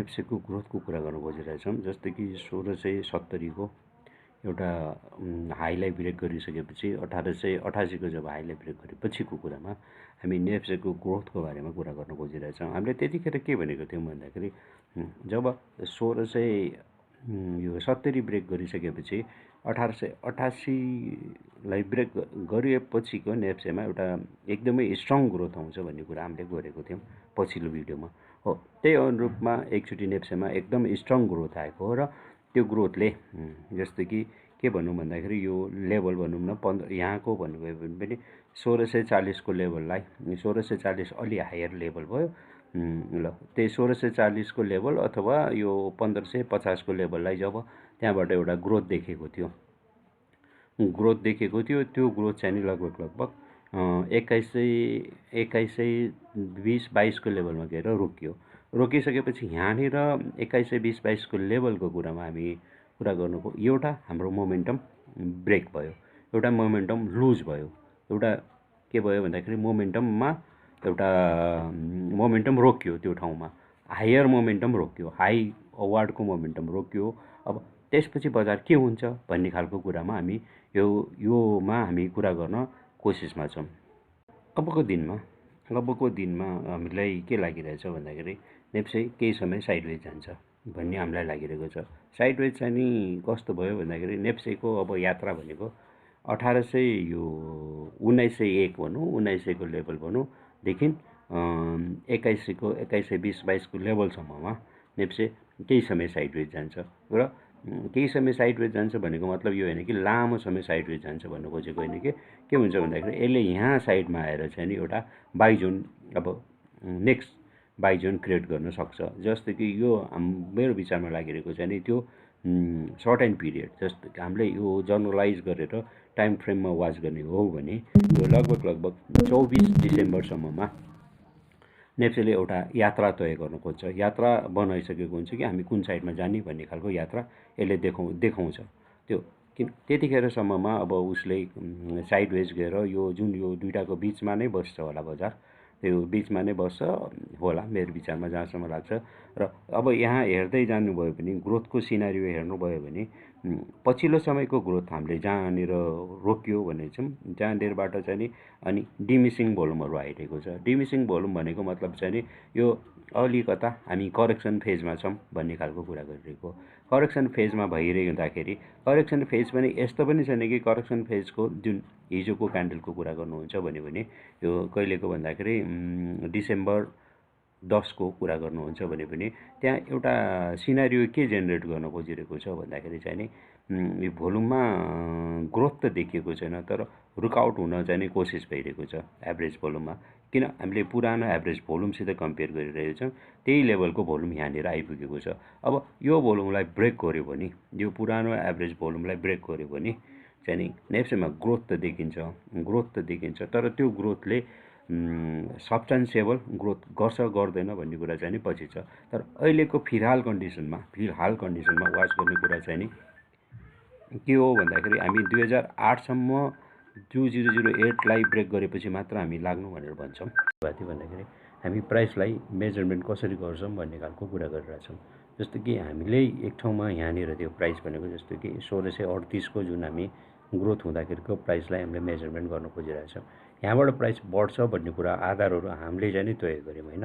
नेप्सेको ग्रोथको कुरा गर्न खोजिरहेछौँ। जस्तै कि 1670 को एउटा हाईलाई ब्रेक गरिसकेपछि 1888 को जब हाईलाई ब्रेक गरेपछिको कुरामा हामी नेप्सेको ग्रोथको बारेमा कुरा गर्न खोजिरहेछौँ। हामीले त्यतिखेर के भनेको थियौँ भन्दाखेरि जब 1670 ब्रेक गरिसकेपछि 1888 लाई ब्रेक गरिएपछिको नेप्सेमा एउटा एकदमै स्ट्रङ ग्रोथ आउँछ भन्ने कुरा हामीले गरेको थियौँ पछिल्लो भिडियोमा। हो, त्यही अनुरूपमा एकचोटि नेप्सेमा एकदम स्ट्रङ ग्रोथ आएको हो र त्यो ग्रोथले जस्तै कि के भनौँ भन्दाखेरि यो लेभल भनौँ न 15 यहाँको भन्नुभयो भने पनि 1640 को लेभललाई 1640 अलि हायर लेभल भयो। ल त्यही 1640 को लेभल अथवा यो 1550 को लेभललाई जब त्यहाँबाट एउटा ग्रोथ देखेको थियो त्यो ग्रोथ चाहिँ लगभग 2120-22 को लेभलमा गएर रोकिसकेपछि यहाँनिर 2120-22 को लेभलको कुरामा हामी कुरा गर्नुको एउटा हाम्रो मोमेन्टम ब्रेक भयो, एउटा मोमेन्टम लुज भयो, एउटा के भयो भन्दाखेरि मोमेन्टम रोकियो, त्यो ठाउँमा हायर मोमेन्टम रोकियो, हाई अवार्डको मोमेन्टम रोकियो। अब त्यसपछि बजार के हुन्छ भन्ने खालको कुरामा हामी योमा हामी कुरा गर्न कोसिसमा छौँ। अबको दिनमा हामीलाई के लागिरहेछ भन्दाखेरि नेप्से केही समय साइडवेज जान्छ भन्ने हामीलाई लागिरहेको छ। साइडवेज चाहिँ नि कस्तो भयो भन्दाखेरि नेप्सेको अब यात्रा भनेको 1901 भनौँ 1900 को लेभल भनौँ देखि 2120-22 को लेभलसम्ममा नेप्से केही समय साइडवेज जान्छ र केही समय साइडवेज जान्छ भनेको मतलब यो होइन कि लामो समय साइडवेज जान्छ भन्नु खोजेको होइन कि के हुन्छ भन्दाखेरि यसले यहाँ साइडमा आएर चाहिँ नि एउटा बाई जोन अब नेक्स्ट बाई जोन क्रिएट गर्न सक्छ। जस्तो कि यो मेरो विचारमा लागिरहेको चाहिँ नि त्यो सर्ट एन्ड पिरियड जस्तो हामीले यो जर्नलाइज गरेर टाइम फ्रेममा वाच गर्ने हो भने यो लगभग 24 डिसेम्बरसम्ममा नेप्सेले एउटा यात्रा तय गर्न खोज्छ। यात्रा बनाइसकेको हुन्छ कि हामी कुन साइडमा जाने भन्ने खालको यात्रा यसले देखाउँछ। त्यो किन त्यतिखेरसम्ममा अब उसले साइडवेज गएर यो दुईटाको बिचमा नै बस्छ होला बजार, त्यो बिचमा नै बस्छ होला मेरो विचारमा जहाँसम्म लाग्छ। र अब यहाँ हेर्दै जानुभयो भने ग्रोथको सिनारियो हेर्नुभयो भने पछिल्लो समयको ग्रोथ हामीले जहाँनिर रोक्यो भने चाहिँ जहाँनिरबाट चाहिँ नि अनि डिमिसिङ भोल्युमहरू आइरहेको छ। डिमिसिङ भोल्युम भनेको मतलब चाहिँ नि यो अलिकता हामी करेक्सन फेजमा छौँ भन्ने खालको कुरा गरिरहेको। करेक्सन फेजमा भइरहँदाखेरि करेक्सन फेज पनि यस्तो पनि छैन कि करेक्सन फेजको जुन हिजोको क्यान्डलको कुरा गर्नुहुन्छ भने यो कहिलेको भन्दाखेरि डिसेम्बर 10 को कुरा गर्नुहुन्छ भने पनि त्यहाँ एउटा सिनारियो के जेनेरेट गर्न खोजिरहेको छ भन्दाखेरि चाहिँ नि यो भोल्युममा ग्रोथ त देखिएको छैन तर रुकआउट हुन चाहिँ नि कोसिस भइरहेको छ एभरेज भोल्युममा। किन हामीले पुरानो एभरेज भोल्युमसित कम्पेयर गरिरहेको छौँ, त्यही लेभलको भोल्युम यहाँनिर आइपुगेको छ। अब यो भोल्युमलाई ब्रेक गर्यो भने यो पुरानो एभरेज भोल्युमलाई ब्रेक गर्यो भने चाहिँ नि नेप्सेमा ग्रोथ त देखिन्छ तर त्यो ग्रोथले सब्स्टान्सिएबल ग्रोथ गर्छ गर्दैन भन्ने कुरा चाहिँ नि पछि छ। तर अहिलेको फिलहाल कन्डिसनमा वाच गर्ने कुरा चाहिँ नि के हो भन्दाखेरि हामी 2008सम्म 2008 लाई ब्रेक गरेपछि मात्र हामी लाग्नु भनेर भन्छौँ। भन्दाखेरि हामी प्राइसलाई मेजरमेन्ट कसरी गर्छौँ भन्ने खालको कुरा गरिरहेछौँ। जस्तो कि हामीले एक ठाउँमा यहाँनिर त्यो प्राइस भनेको जस्तो कि 1638 को जुन हामी ग्रोथ हुँदाखेरिको प्राइसलाई हामीले मेजरमेन्ट गर्न खोजिरहेछौँ। यहाँबाट प्राइस बढ्छ भन्ने कुरा आधारहरू हामीले चाहिँ नि तय गऱ्यौँ होइन।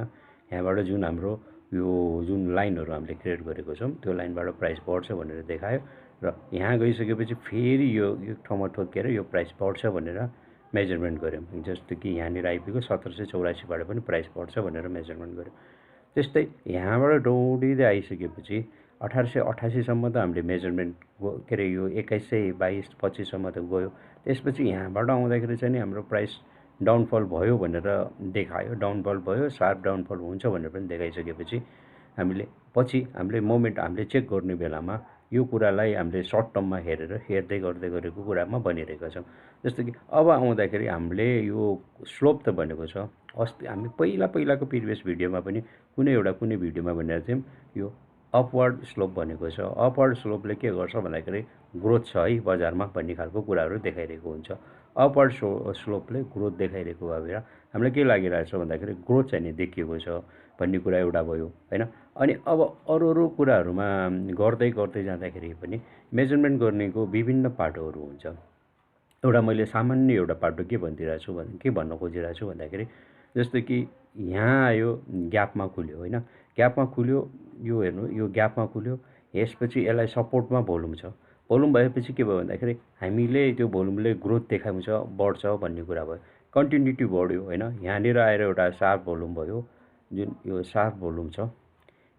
यहाँबाट जुन हाम्रो यो जुन लाइनहरू हामीले क्रिएट गरेको छौँ त्यो लाइनबाट प्राइस बढ्छ भनेर देखायो र यहाँ गइसकेपछि फेरि यो ठाउँमा ठोकेर यो प्राइस बढ्छ भनेर मेजरमेन्ट गऱ्यौँ। जस्तो कि यहाँनिर आइपुग्यो 1784बाट पनि प्राइस बढ्छ भनेर मेजरमेन्ट गऱ्यौँ। त्यस्तै यहाँबाट दौडिँदै आइसकेपछि 1888सम्म त हामीले मेजरमेन्ट के अरे यो 2122-25सम्म त गयो। त्यसपछि यहाँबाट आउँदाखेरि चाहिँ नि हाम्रो प्राइस डाउनफल भयो भनेर देखायो, डाउनफल भयो, शार्प डाउनफल हुन्छ भनेर पनि देखाइसकेपछि हामीले मोमेन्ट हामीले चेक गर्ने बेलामा यो कुरालाई हामीले सर्ट टर्ममा हेर्दै गरेको कुरामा भनिरहेका छौँ। जस्तो कि अब आउँदाखेरि हामीले यो स्लोप त भनेको छ। अस्ति हामी पहिलाको प्रिभियस भिडियोमा पनि कुनै भिडियोमा भनेको थियौँ यो अपवर्ड स्लोप भनेको छ। अपवर्ड स्लोपले के गर्छ भन्दाखेरि ग्रोथ छ है बजारमा भन्ने खालको कुराहरू देखाइरहेको हुन्छ। अपवर्ड स्लोपले ग्रोथ देखाइरहेको भएर हामीलाई के लागिरहेछ भन्दाखेरि ग्रोथ चाहिँ नि देखिएको छ भन्ने कुरा एउटा भयो होइन। अनि अब अरू कुराहरूमा गर्दै जाँदाखेरि पनि मेजरमेन्ट गर्नेको विभिन्न पाटोहरू हुन्छ। एउटा मैले सामान्य एउटा पाटो के भनिदिइरहेको छु के भन्न खोजिरहेको छु भन्दाखेरि जस्तो कि यहाँ आयो ग्यापमा खुल्यो होइन, ग्यापमा खुल्यो, यो हेर्नु यो ग्यापमा खुल्यो, यसपछि यसलाई सपोर्टमा भोल्युम छ, भोल्युम भएपछि के भयो भन्दाखेरि हामीले त्यो भोल्युमले ग्रोथ देखाउँछ, बढ्छ भन्ने कुरा भयो, कन्टिन्युटी बढ्यो होइन। यहाँनिर आएर एउटा सार्प भोल्युम भयो, जुन यो सार्प भोल्युम छ,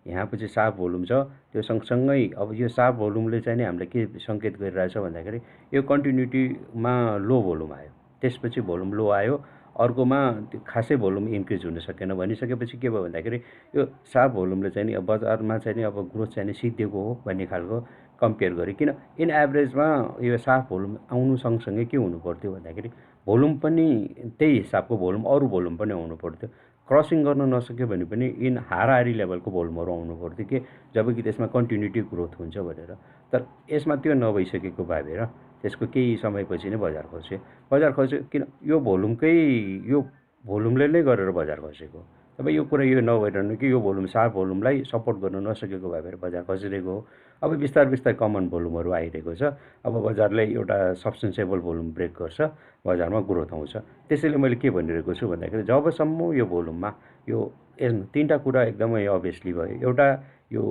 यहाँ पछि सार्प भोल्युम छ, त्यो सँगसँगै अब यो सार्प भोल्युमले चाहिँ नि हामीलाई के सङ्केत गरिरहेछ भन्दाखेरि यो कन्टिन्युटीमा लो भोल्युम आयो, त्यसपछि भोल्युम लो आयो, अर्कोमा त्यो खासै भोल्युम इन्क्रिज हुन सकेन भनिसकेपछि के भयो भन्दाखेरि यो सार्प भोल्युमले चाहिँ नि अब बजारमा चाहिँ नि अब ग्रोथ चाहिँ नि सिद्धिएको हो भन्ने खालको कम्पेयर गरेँ। किन इन एभरेजमा यो सार्प भोल्युम आउनु सँगसँगै के हुनु पर्थ्यो भन्दाखेरि भोल्युम पनि त्यही हिसाबको भोल्युम, अरू भोल्युम पनि आउनु पर्थ्यो। क्रसिङ गर्न नसक्यो भने पनि इन हाराहारी लेभलको भोल्युमहरू आउनु पर्थ्यो कि जब कि त्यसमा कन्टिन्युटी ग्रोथ हुन्छ भनेर। तर यसमा त्यो नभइसकेको भएर त्यसको केही समयपछि नै बजार खस्यो। बजार खस्यो किन यो भोल्युमले नै गरेर बजार खसेको। अब यो कुरा यो नभइरहनु कि यो भोल्युम सार्प भोल्युमलाई सपोर्ट गर्न नसकेको भएर बजार खसिरहेको हो। अब बिस्तारै कमन भोल्युमहरू आइरहेको छ। अब बजारले एउटा सब्सटेन्सेबल भोल्युम ब्रेक गर्छ, बजारमा ग्रोथ आउँछ। त्यसैले मैले के भनिरहेको छु भन्दाखेरि जबसम्म यो भोल्युममा यो तिनवटा कुरा एकदमै अभियसली भयो। एउटा यो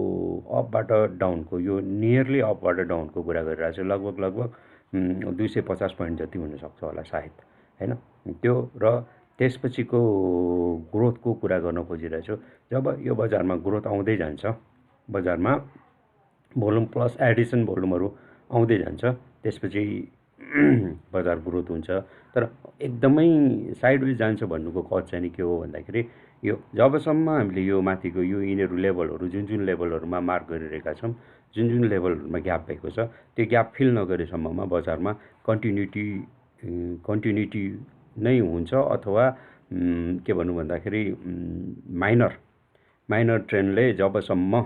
अपबाट डाउनको, यो नियरली अपबाट डाउनको कुरा गरिरहेको छु, लगभग 250 पोइन्ट जति हुनसक्छ होला सायद होइन। त्यो र त्यसपछिको ग्रोथको कुरा गर्न खोजिरहेको छु। जब यो बजारमा ग्रोथ आउँदै जान्छ, बजारमा भोल्युम प्लस एडिसन भोल्युमहरू आउँदै जान्छ, त्यसपछि बजार ग्रोथ हुन्छ। तर एकदमै साइडवेज जान्छ भन्नुको कज चाहिँ नि के हो भन्दाखेरि यो जबसम्म हामीले यो माथिको यो यिनीहरू लेभलहरू जुन लेभलहरूमा मार्क गरिरहेका छौँ, जुन लेभलहरूमा ग्याप भएको छ, त्यो ग्याप फिल नगरेसम्ममा बजारमा कन्टिन्युटी नै हुन्छ अथवा के भनौँ भन्दाखेरि माइनर ट्रेन्डले जबसम्म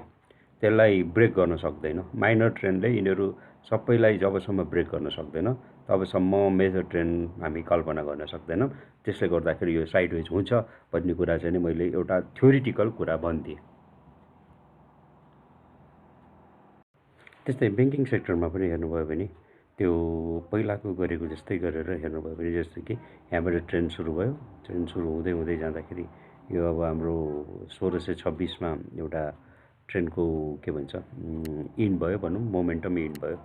त्यसलाई ब्रेक गर्न सक्दैन, माइनर ट्रेन्डले यिनीहरू सबैलाई जबसम्म ब्रेक गर्न सक्दैन तबसम्म मेजर ट्रेन्ड हामी कल्पना गर्न सक्दैनौँ। त्यसले गर्दाखेरि यो साइडवेज हुन्छ भन्ने कुरा चाहिँ नि मैले एउटा थ्योरिटिकल कुरा भनिदिएँ। त्यस्तै ब्याङ्किङ सेक्टरमा पनि हेर्नुभयो भने त्यो पहिलाको गरेको जस्तै गरेर हेर्नुभयो भने जस्तो कि यहाँबाट ट्रेन्ड सुरु भयो, ट्रेन्ड सुरु हुँदै जाँदाखेरि यो अब हाम्रो 1626मा एउटा ट्रेन्डको के भन्छ इन भयो भनौँ, मोमेन्टम इन भयो,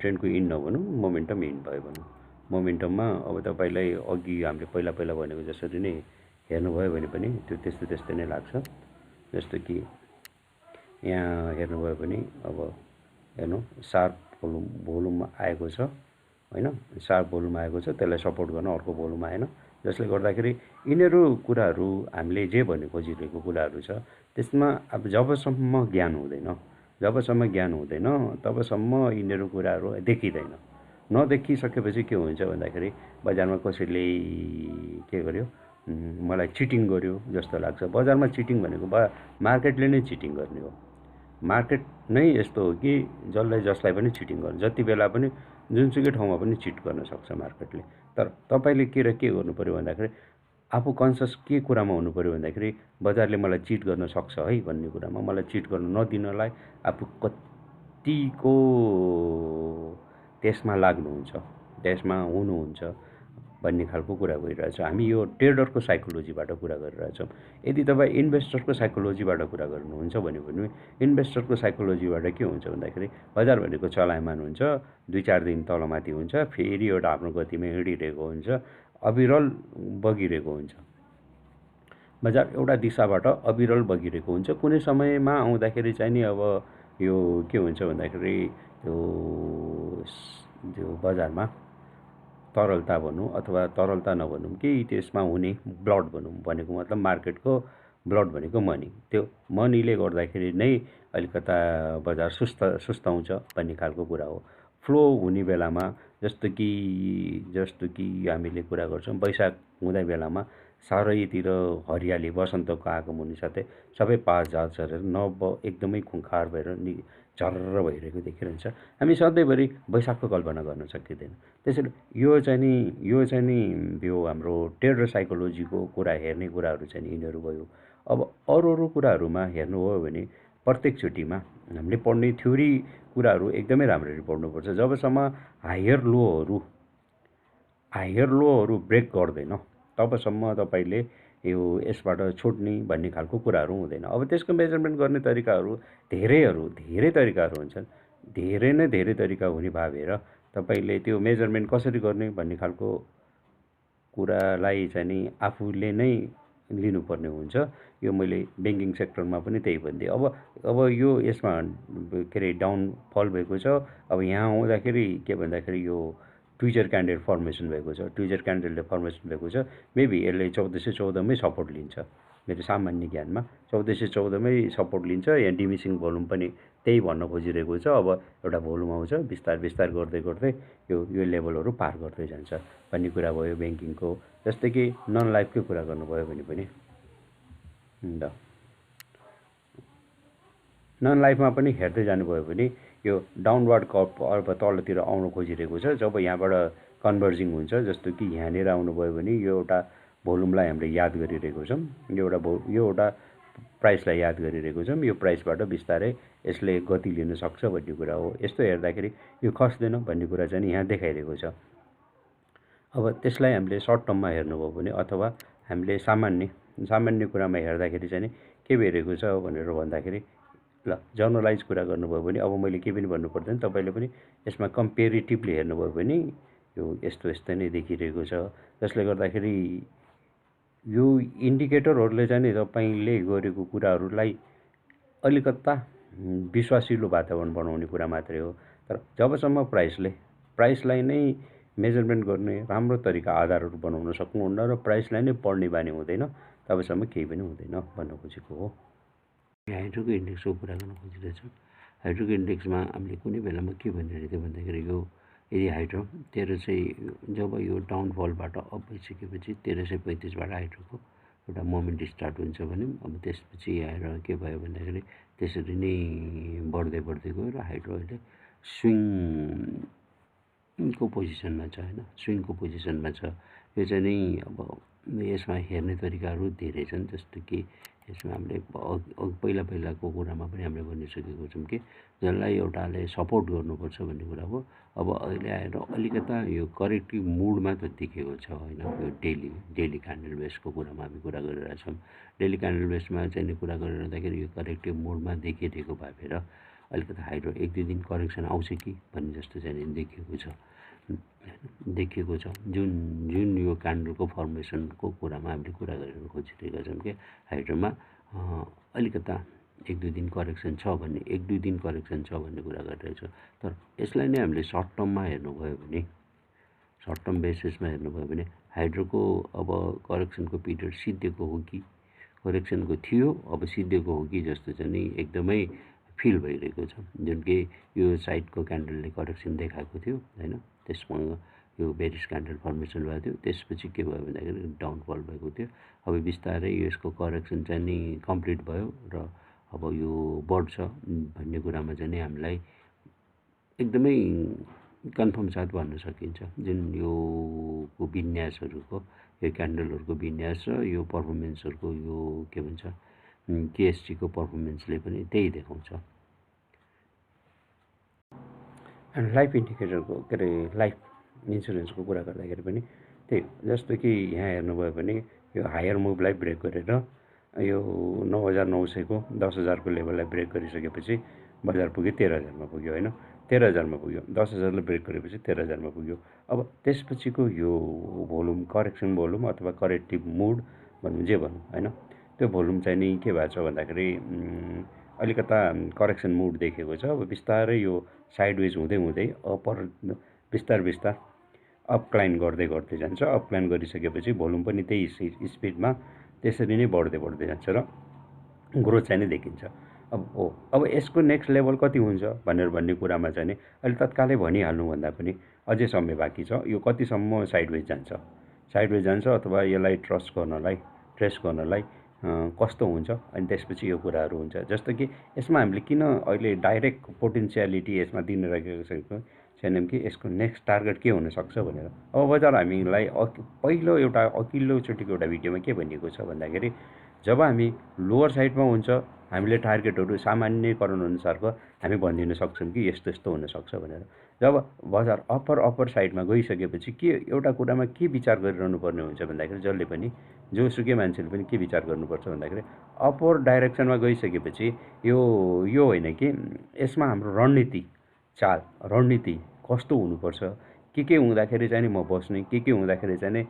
ट्रेन्डको इन नभनौँ, मोमेन्टम इन भयो भनौँ। मोमेन्टममा अब तपाईँलाई अघि हामीले पहिला भनेको जसरी नै हेर्नुभयो भने पनि त्यो त्यस्तै नै लाग्छ। जस्तो कि यहाँ हेर्नुभयो भने अब हेर्नु सार्प भोल्युम आएको छ होइन, सार्प भोल्युम आएको छ, त्यसलाई सपोर्ट गर्न अर्को भोल्युम आएन, जसले गर्दाखेरि यिनीहरू कुराहरू हामीले जे भन्नु खोजिरहेको कुराहरू छ त्यसमा अब जबसम्म ज्ञान हुँदैन तबसम्म यिनीहरू कुराहरू देखिँदैन। नदेखिसकेपछि के हुन्छ भन्दाखेरि बजारमा कसैले के गर्यो, मलाई चिटिङ गर्यो जस्तो लाग्छ। बजारमा चिटिङ भनेको मार्केटले नै चिटिङ गर्ने हो। मार्केट नै यस्तो हो कि जसलाई पनि चिटिङ गर्नु, जति बेला पनि जुनसुकै ठाउँमा पनि चिट गर्न सक्छ मार्केटले। तर तपाईँले के गर्नु पऱ्यो भन्दाखेरि आफू कन्सियस के कुरामा हुनु पऱ्यो भन्दाखेरि बजारले मलाई चिट गर्न सक्छ है भन्ने कुरामा, मलाई चिट गर्न नदिनलाई आफू कतिको त्यसमा लाग्नुहुन्छ, त्यसमा हुनुहुन्छ भन्ने खालको कुरा गरिरहेछ। हामी यो ट्रेडरको साइकोलोजीबाट कुरा गरिरहेछौँ। यदि तपाईँ इन्भेस्टरको साइकोलोजीबाट कुरा गर्नुहुन्छ भने इन्भेस्टरको साइकोलोजीबाट के हुन्छ भन्दाखेरि बजार भनेको चलायमान हुन्छ, 2-4 दिन तलमाथि हुन्छ, फेरि एउटा आफ्नो गतिमा हिँडिरहेको हुन्छ, अविरल बगिरहेको हुन्छ। बजार एउटा दिशाबाट अविरल बगिरहेको हुन्छ। कुनै समयमा आउँदाखेरि चाहिँ नि अब यो के हुन्छ भन्दाखेरि त्यो बजारमा तरलता भनौँ अथवा तरलता नभनौँ कि त्यसमा हुने ब्लड भनौँ, भनेको मतलब मार्केटको ब्लड भनेको मनी, त्यो मनीले गर्दाखेरि नै अलिकता बजार सुस्ताउँछ भन्ने खालको कुरा हो। फ्लो हुने बेलामा जस्तो कि हामीले कुरा गर्छौँ वैशाख हुँदै बेलामा चारैतिर हरियाली, वसन्तको आगमन साथै सबै पातझात झरेर एकदमै खुङ्खार भएर झर्र भइरहेको देखिरहन्छ। हामी सधैँभरि वैशाखको कल्पना गर्न सकिँदैन। त्यसैले यो चाहिँ नि यो हाम्रो ट्रेडर साइकोलोजीको कुरा हेर्ने कुराहरू चाहिँ यिनीहरू भयो। अब अरू कुराहरूमा हेर्नुभयो भने प्रत्येक चोटिमा हामीले पढ्ने थ्योरी कुराहरू एकदमै राम्ररी पढ्नुपर्छ। जबसम्म हायर लोहरू ब्रेक गर्दैन तबसम्म तपाईँले यो यसबाट छोड्ने भन्ने खालको कुराहरू हुँदैन। अब त्यसको मेजरमेन्ट गर्ने तरिकाहरू धेरै तरिकाहरू हुन्छन्। धेरै तरिका हुने भएर तपाईँले त्यो मेजरमेन्ट कसरी गर्ने भन्ने खालको कुरालाई चाहिँ नि आफूले नै लिनुपर्ने हुन्छ। यो मैले ब्याङ्किङ सेक्टरमा पनि त्यही भनिदिएँ। अब यो यसमा के अरे डाउनफल भएको छ। अब यहाँ आउँदाखेरि के भन्दाखेरि यो ट्विजर क्यान्डल फर्मेसन भएको छ। ट्विजर क्यान्डलले फर्मेसन भएको छ। मेबी यसले 1414मै सपोर्ट लिन्छ। मेरो सामान्य ज्ञानमा 1414मै सपोर्ट लिन्छ। यहाँ डिमिसिङ भोल्युम पनि त्यही भन्न खोजिरहेको छ। अब एउटा भोल्युम आउँछ, बिस्तार गर्दै यो लेभलहरू पार गर्दै जान्छ भन्ने कुरा भयो ब्याङ्किङको। जस्तै कि नन लाइफकै कुरा गर्नुभयो भने पनि नन लाइफमा पनि हेर्दै जानुभयो भने यो डाउनवार्ड कर्भ अब तलतिर आउन खोजिरहेको छ। जब यहाँबाट कन्भर्जिङ हुन्छ, जस्तो कि यहाँनिर आउनुभयो भने यो एउटा भोल्युमलाई हामीले याद गरिरहेको छौँ। यो एउटा प्राइसलाई याद गरिरहेको छौँ। यो प्राइसबाट बिस्तारै यसले गति लिन सक्छ भन्ने कुरा हो। यस्तो हेर्दाखेरि यो खस्दैन भन्ने कुरा चाहिँ यहाँ देखाइरहेको छ। अब त्यसलाई हामीले सर्ट टर्ममा हेर्नुभयो भने अथवा हामीले सामान्य कुरामा हेर्दाखेरि चाहिँ के भइरहेको छ भनेर भन्दाखेरि ल जर्नलाइज कुरा गर्नुभयो भने अब मैले के पनि भन्नु पर्दैन। तपाईँले पनि यसमा कम्पेरिटिभली हेर्नुभयो भने यो यस्तो नै देखिरहेको छ। जसले गर्दाखेरि यो इन्डिकेटरहरूले चाहिँ तपाईँले गरेको कुराहरूलाई अलिकता विश्वासिलो वातावरण बनाउने कुरा मात्रै हो। तर जबसम्म प्राइसलाई नै मेजरमेन्ट गर्ने राम्रो तरिका आधारहरू बनाउन सक्नुहुन्न र प्राइसलाई नै पढ्ने बानी हुँदैन तबसम्म केही पनि हुँदैन भन्न खोजेको हो। हाइड्रोको इन्डेक्सको कुरा गर्न खोजिरहेछौँ। हाइड्रोको इन्डेक्समा हामीले कुनै बेलामा के भनिरहेको थियो भन्दाखेरि यो यदि हाइड्रो 1300 जब यो डाउनफलबाट अप भइसकेपछि 1335बाट हाइड्रोको एउटा मोमेन्ट स्टार्ट हुन्छ भने अब त्यसपछि आएर के भयो भन्दाखेरि त्यसरी नै बढ्दै गयो र हाइड्रो अहिले स्विङको पोजिसनमा छ होइन, स्विङको पोजिसनमा छ। यो चाहिँ नि अब यसमा हेर्ने तरिकाहरू धेरै छन्। जस्तो कि यसमा हामीले पहिलाको कुरामा पनि हामीले भनिसकेको छौँ कि जसलाई एउटाले सपोर्ट गर्नुपर्छ भन्ने कुरा हो। अब अहिले आएर अलिकता यो करेक्टिभ मुडमा त देखेको छ होइन। यो डेली क्यान्डल बेसको कुरामा हामी कुरा गरिरहेछौँ। डेली क्यान्डल बेसमा चाहिँ कुरा गरिरहँदाखेरि यो करेक्टिभ मुडमा देखिरहेको भएर अलिकता हाइड्रो 1-2 दिन करेक्सन आउँछ कि भन्ने जस्तो चाहिँ देखिएको छ। जुन यो क्यान्डलको फर्मेसनको कुरामा हामीले कुरा गरेर खोजिरहेका छौँ कि हाइड्रोमा अलिकता 1-2 दिन करेक्सन छ भन्ने कुरा गरिरहेछ। तर यसलाई नै हामीले सर्ट टर्ममा हेर्नुभयो भने सर्ट टर्म बेसिसमा हेर्नुभयो भने हाइड्रोको अब करेक्सनको पिरियड सिद्धिएको हो कि करेक्सनको थियो अब सिद्धिएको हो कि जस्तो चाहिँ नि एकदमै फिल भइरहेको छ। जुन कि यो साइडको क्यान्डलले करेक्सन देखाएको थियो होइन, त्यसमा यो बेरिस क्यान्डल फर्मेसन भएको थियो। त्यसपछि के भयो भन्दाखेरि डाउनफल भएको थियो। अब बिस्तारै यसको करेक्सन चाहिँ नि कम्प्लिट भयो र अब यो बढ्छ भन्ने कुरामा चाहिँ नि हामीलाई एकदमै कन्फर्म साथ भन्न सकिन्छ। जुन यो विन्यासहरूको यो क्यान्डलहरूको विन्यास र यो पर्फर्मेन्सहरूको यो के भन्छ केएसटीको पर्फर्मेन्सले पनि त्यही देखाउँछ। एन्ड लाइफ इन्डिकेटरको के अरे लाइफ इन्सुरेन्सको कुरा गर्दाखेरि पनि त्यही जस्तो कि यहाँ हेर्नुभयो भने यो हायर मुभलाई ब्रेक गरेर यो 9900को 10,000को लेभललाई ब्रेक गरिसकेपछि बजार पुग्यो 13,000मा पुग्यो होइन, 13,000मा पुग्यो। 10,000ले ब्रेक गरेपछि 13,000मा पुग्यो। अब त्यसपछिको यो भोल्युम करेक्सन भोल्युम अथवा करेक्टिभ मुड भनौँ जे भनौँ होइन, त्यो भोल्युम चाहिँ नि के भएको छ भन्दाखेरि अलिकता करेक्सन मुड देखेको छ। अब बिस्तारै यो साइडवेज हुँदै अप्पर बिस्तार अपक्लाइन गर्दै जान्छ। अपक्लाइन गरिसकेपछि भोल्युम पनि त्यही स्पिडमा त्यसरी नै बढ्दै जान्छ र ग्रोथ चाहिँ नै देखिन्छ। अब यसको नेक्स्ट लेभल कति हुन्छ भन्ने कुरामा चाहिँ नि अहिले तत्कालै भनिहाल्नुभन्दा पनि अझै समय बाँकी छ। यो कतिसम्म साइडवेज जान्छ अथवा यसलाई ट्रेस गर्नलाई कस्तो हुन्छ अनि त्यसपछि यो कुराहरू हुन्छ। जस्तो कि यसमा हामीले किन अहिले डाइरेक्ट पोटेन्सियालिटी यसमा दिन राखेको छैनौँ कि यसको नेक्स्ट टार्गेट के हुनसक्छ भनेर। अब बजार हामीलाई पहिलो एउटा अघिल्लोचोटिको एउटा भिडियोमा के भनिएको छ भन्दाखेरि जब हामी लोवर साइडमा हुन्छ हामीले टार्गेटहरू सामान्यकरण अनुसारको हामी भनिदिन सक्छौँ कि यस्तो यस्तो हुनसक्छ भनेर। जब बजार अप्पर साइडमा गइसकेपछि के एउटा कुरामा के विचार गरिरहनु पर्ने हुन्छ भन्दाखेरि जसले पनि जोसुकै मान्छेले पनि के विचार गर्नुपर्छ भन्दाखेरि अप्पर डाइरेक्सनमा गइसकेपछि यो होइन कि यसमा हाम्रो रणनीति कस्तो हुनुपर्छ, के हुँदाखेरि चाहिँ नि म बस्ने, के हुँदाखेरि चाहिँ नि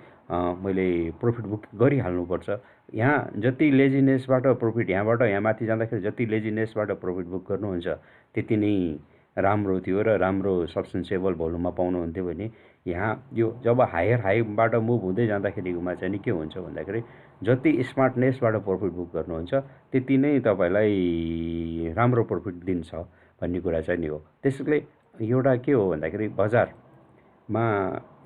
मैले प्रफिट बुक गरिहाल्नुपर्छ। यहाँ जति लेजिनेसबाट प्रफिट यहाँबाट यहाँ माथि जाँदाखेरि जति लेजिनेसबाट प्रफिट बुक गर्नुहुन्छ त्यति नै राम्रो थियो र राम्रो सब्सटेन्सिएबल भोल्युममा पाउनुहुन्थ्यो भने यहाँ यो जब हाईबाट मुभ हुँदै जाँदाखेरिमा चाहिँ नि के हुन्छ भन्दाखेरि जति स्मार्टनेसबाट प्रफिट बुक गर्नुहुन्छ त्यति नै तपाईँलाई राम्रो प्रफिट दिन्छ भन्ने कुरा चाहिँ नि हो। त्यसैले एउटा के हो भन्दाखेरि बजारमा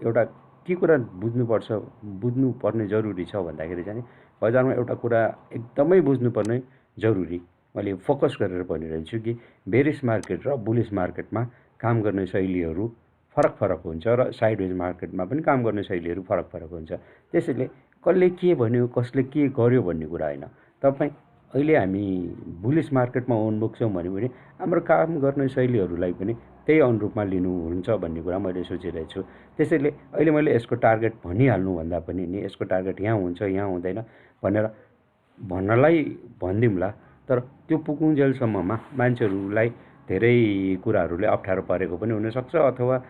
एउटा के कुरा बुझ्नुपर्ने जरुरी छ भन्दाखेरि चाहिँ बजारमा एउटा कुरा एकदमै बुझ्नुपर्ने जरुरी मैले फोकस गरेर भनिरहन्छु कि बेरिस मार्केट र बुलिस मार्केटमा काम गर्ने शैलीहरू फरक हुन्छ र साइडवेज मार्केटमा पनि काम गर्ने शैलीहरू फरक हुन्छ। त्यसैले कसले के भन्यो कसले के गर्यो भन्ने कुरा होइन। तपाईँ अहिले हामी बुलिस मार्केटमा उन्मुख छौँ भने हाम्रो काम गर्ने शैलीहरूलाई पनि त्यही अनुरूपमा लिनुहुन्छ भन्ने कुरा मैले सोचिरहेको छु। त्यसैले अहिले मैले यसको टार्गेट भनिहाल्नुभन्दा पनि नि यसको टार्गेट यहाँ हुन्छ यहाँ हुँदैन भनेर भन्नलाई भनिदिउँला, तर त्यो पुगुन्जेलसम्ममा मान्छेहरूलाई धेरै कुराहरूले अप्ठ्यारो परेको पनि हुनसक्छ अथवा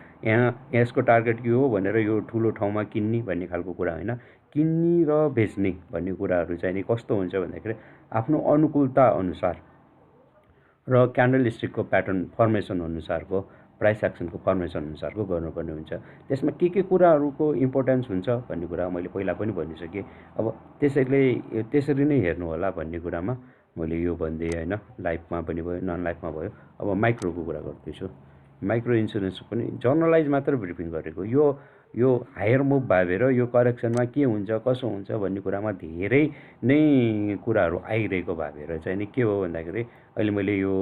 यसको टार्गेट के हो भनेर यो ठुलो ठाउँमा किन्ने भन्ने खालको कुरा होइन। किन्ने र बेच्ने भन्ने कुराहरू चाहिँ नि कस्तो हुन्छ भन्दाखेरि आफ्नो अनुकूलता अनुसार र क्यान्डल स्टिकको प्याटर्न फर्मेसन अनुसारको प्राइस एक्सनको फर्मेसन अनुसारको गर्नुपर्ने हुन्छ। त्यसमा के कुराहरूको इम्पोर्टेन्स हुन्छ भन्ने कुरा मैले पहिला पनि भनिसकेँ। अब त्यसरी नै हेर्नु होला भन्ने कुरामा मैले यो भनिदिएँ होइन। लाइफमा पनि भयो नन लाइफमा भयो। अब माइक्रोको कुरा गर्दैछु। माइक्रो इन्सुरेन्स पनि जर्नलाइज मात्र ब्रिफिङ गरेको। यो हायर मुभ भएर यो करेक्सनमा के हुन्छ कसो हुन्छ भन्ने कुरामा धेरै नै कुराहरू आइरहेको भएर चाहिँ नि के हो भन्दाखेरि अहिले मैले यो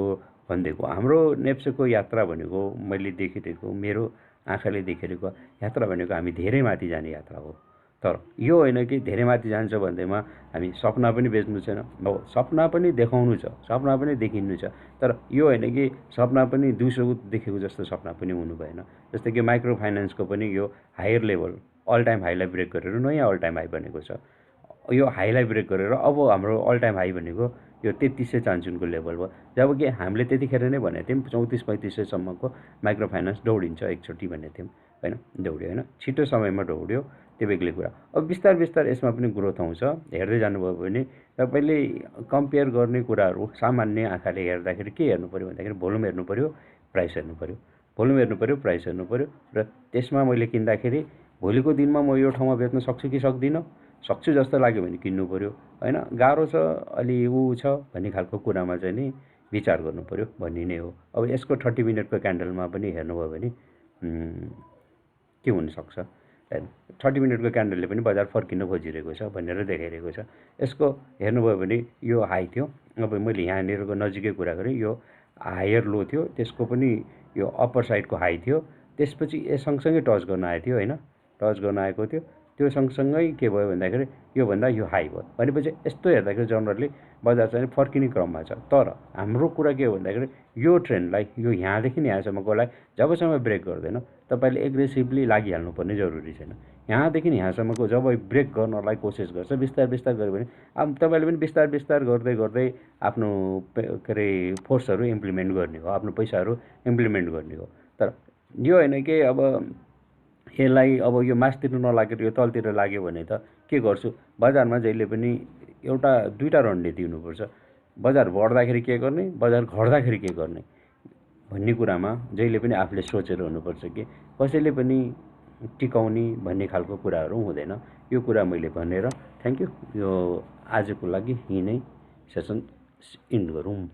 भनिदिएको हाम्रो नेप्सेको यात्रा भनेको मैले देखिरहेको मेरो आँखाले देखिरहेको यात्रा भनेको हामी धेरै माथि जाने यात्रा हो। तर यो होइन कि धेरै माथि जान्छ भन्दैमा हामी सपना पनि बेच्नु छैन। अब सपना पनि देखाउनु छ, सपना पनि देखिनु छ, तर यो होइन कि सपना पनि दिउँसो देखेको जस्तो सपना पनि हुनु भएन। जस्तै कि माइक्रो फाइनेन्सको पनि यो हायर लेभल अल टाइम हाईलाई ब्रेक गरेर नयाँ अल टाइम हाई बनेको छ। यो हाईलाई ब्रेक गरेर अब हाम्रो अल टाइम हाई भनेको यो 3300 चान्चुनको लेभल भयो। जब कि हामीले त्यतिखेर नै भनेको थियौँ 3400-3500सम्मको माइक्रो फाइनेन्स दौडिन्छ एकचोटि भनेको थियौँ होइन। दौड्यो होइन, छिटो समयमा दौड्यो, त्यो बेग्लै कुरा। अब बिस्तार यसमा पनि ग्रोथ आउँछ। हेर्दै जानुभयो भने तपाईँले कम्पेयर गर्ने कुराहरू सामान्य आँखाले हेर्दाखेरि के हेर्नु पऱ्यो भन्दाखेरि भोल्युम हेर्नु पऱ्यो, प्राइस हेर्नु पऱ्यो। भोल्युम हेर्नु पऱ्यो, प्राइस हेर्नु पऱ्यो र त्यसमा मैले किन्दाखेरि भोलिको दिनमा म यो ठाउँमा बेच्न सक्छु कि सक्दिनँ, सक्छु जस्तो लाग्यो भने किन्नु पऱ्यो होइन। गाह्रो छ अलि छ भन्ने खालको कुरामा चाहिँ नि विचार गर्नु पऱ्यो भन्ने नै हो। अब यसको 30 मिनटको क्यान्डलमा पनि हेर्नुभयो भने के हुनसक्छ होइन। 30 मिनटको क्यान्डलले पनि बजार फर्किन खोजिरहेको छ भनेर देखाइरहेको छ। यसको हेर्नुभयो भने यो हाई थियो। अब मैले यहाँनिरको नजिकै कुरा गरेँ, यो हायर लो थियो, त्यसको पनि यो अप्पर साइडको हाई थियो। त्यसपछि सँगसँगै टच गर्न आएको थियो होइन, टच गर्न आएको थियो। त्यो सँगसँगै के भयो भन्दाखेरि योभन्दा यो हाई भयो भनेपछि यस्तो हेर्दाखेरि जनरली बजार चाहिँ फर्किने क्रममा छ। तर हाम्रो कुरा के हो भन्दाखेरि यो ट्रेन्डलाई यो यहाँदेखि यहाँसम्मकोलाई जबसम्म ब्रेक गर्दैन तपाईँले एग्रेसिभली लागिहाल्नुपर्ने जरुरी छैन। यहाँदेखि यहाँसम्मको जब ब्रेक गर्नलाई कोसिस गर्छ बिस्तार गऱ्यो भने अब तपाईँले पनि बिस्तार गर्दै आफ्नो के अरे फोर्सहरू इम्प्लिमेन्ट गर्ने हो, आफ्नो पैसाहरू इम्प्लिमेन्ट गर्ने हो। तर यो होइन कि अब यसलाई अब यो मासतिर नलागेर यो तलतिर लाग्यो भने त के गर्छु। बजारमा जहिले पनि एउटा दुईवटा रणनीति हुनुपर्छ। बजार बढ्दाखेरि के गर्ने, बजार घट्दाखेरि के गर्ने भन्ने कुरामा जहिले पनि आफूले सोचेर हुनुपर्छ कि कसैले पनि टिकाउने भन्ने खालको कुराहरू हुँदैन। यो कुरा मैले भनेर थ्याङ्क यू। यो आजको लागि यहीँ नै सेसन इन्ड गरौँ।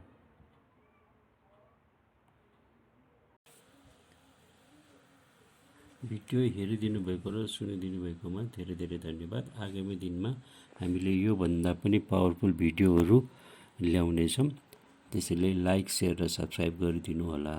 भिडियो हेरिदिनु भएको र सुनिदिनु भएकोमा धेरै धन्यवाद। आगामी दिनमा हामीले योभन्दा पनि पावरफुल भिडियोहरू ल्याउनेछौँ। त्यसैले लाइक, सेयर र सब्सक्राइब गरिदिनु होला।